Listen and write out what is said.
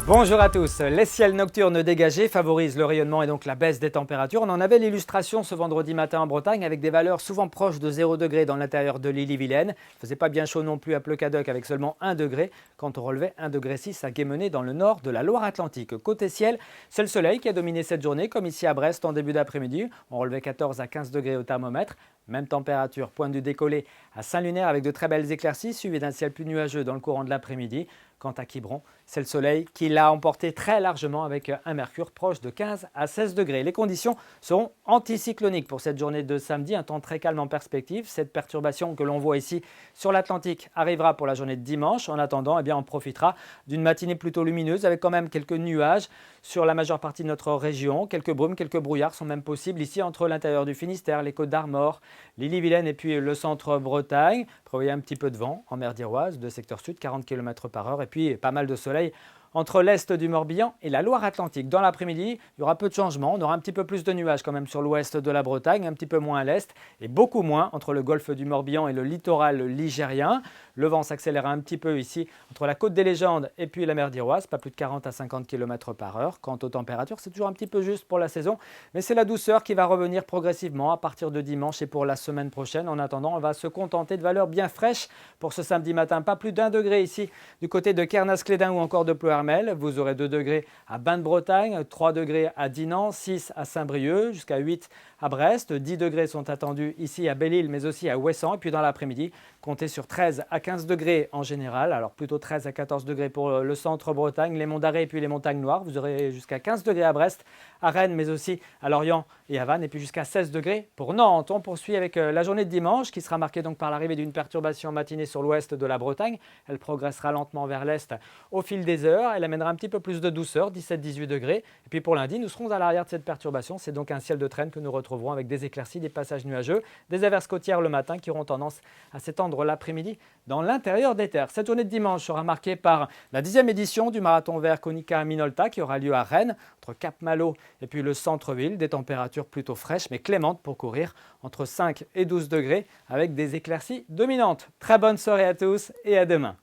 Bonjour à tous. Les ciels nocturnes dégagés favorisent le rayonnement et donc la baisse des températures. On en avait l'illustration ce vendredi matin en Bretagne avec des valeurs souvent proches de 0 degré dans l'intérieur de l'Ille-et-Vilaine. Il ne faisait pas bien chaud non plus à Pleucadoc avec seulement 1 degré quand on relevait 1,6 degré à Guémené dans le nord de la Loire-Atlantique. Côté ciel, c'est le soleil qui a dominé cette journée comme ici à Brest en début d'après-midi. On relevait 14 à 15 degrés au thermomètre. Même température, pointe du décollé à Saint-Lunaire avec de très belles éclaircies suivies d'un ciel plus nuageux dans le courant de l'après-midi. Quant à Quiberon, c'est le soleil qui l'a emporté très largement avec un mercure proche de 15 à 16 degrés. Les conditions seront anticycloniques pour cette journée de samedi, un temps très calme en perspective. Cette perturbation que l'on voit ici sur l'Atlantique arrivera pour la journée de dimanche. En attendant, on profitera d'une matinée plutôt lumineuse avec quand même quelques nuages sur la majeure partie de notre région. Quelques brumes, quelques brouillards sont même possibles ici entre l'intérieur du Finistère, les Côtes d'Armor, l'Ille-et-Vilaine et puis le centre Bretagne. Prévoyez un petit peu de vent en mer d'Iroise, de secteur sud, 40 km/h. Et puis pas mal de soleil entre l'est du Morbihan et la Loire-Atlantique. Dans l'après-midi, il y aura peu de changements. On aura un petit peu plus de nuages quand même sur l'ouest de la Bretagne, un petit peu moins à l'est et beaucoup moins entre le golfe du Morbihan et le littoral ligérien. Le vent s'accélérera un petit peu ici entre la côte des Légendes et puis la mer d'Iroise, pas plus de 40 à 50 km/h. Quant aux températures, c'est toujours un petit peu juste pour la saison, mais c'est la douceur qui va revenir progressivement à partir de dimanche et pour la semaine prochaine. En attendant, on va se contenter de valeurs bien fraîches pour ce samedi matin. Pas plus d'1 degré ici du côté de Kernas-Cléden ou encore de Plouermel. Vous aurez 2 degrés à Bain-de-Bretagne, 3 degrés à Dinan, 6 à Saint-Brieuc, jusqu'à 8 à Brest. 10 degrés sont attendus ici à Belle-Île, mais aussi à Ouessant. Et puis dans l'après-midi, comptez sur 13 à 15 degrés en général. Alors plutôt 13 à 14 degrés pour le centre Bretagne, les monts d'Arrée et puis les montagnes noires. Vous aurez jusqu'à 15 degrés à Brest, à Rennes, mais aussi à Lorient et à Vannes. Et puis jusqu'à 16 degrés pour Nantes. On poursuit avec la journée de dimanche qui sera marquée donc par l'arrivée d'une perturbation matinée sur l'ouest de la Bretagne. Elle progressera lentement vers l'est au fil des heures. Elle amènera un petit peu plus de douceur, 17-18 degrés. Et puis pour lundi, nous serons à l'arrière de cette perturbation. C'est donc un ciel de traîne que nous retrouverons avec des éclaircies, des passages nuageux, des averses côtières le matin qui auront tendance à s'étendre l'après-midi dans l'intérieur des terres. Cette journée de dimanche sera marquée par la 10e édition du marathon vert Konica Minolta qui aura lieu à Rennes, entre Cap-Malo et puis le centre-ville. Des températures plutôt fraîches mais clémentes pour courir entre 5 et 12 degrés avec des éclaircies dominantes. Très bonne soirée à tous et à demain.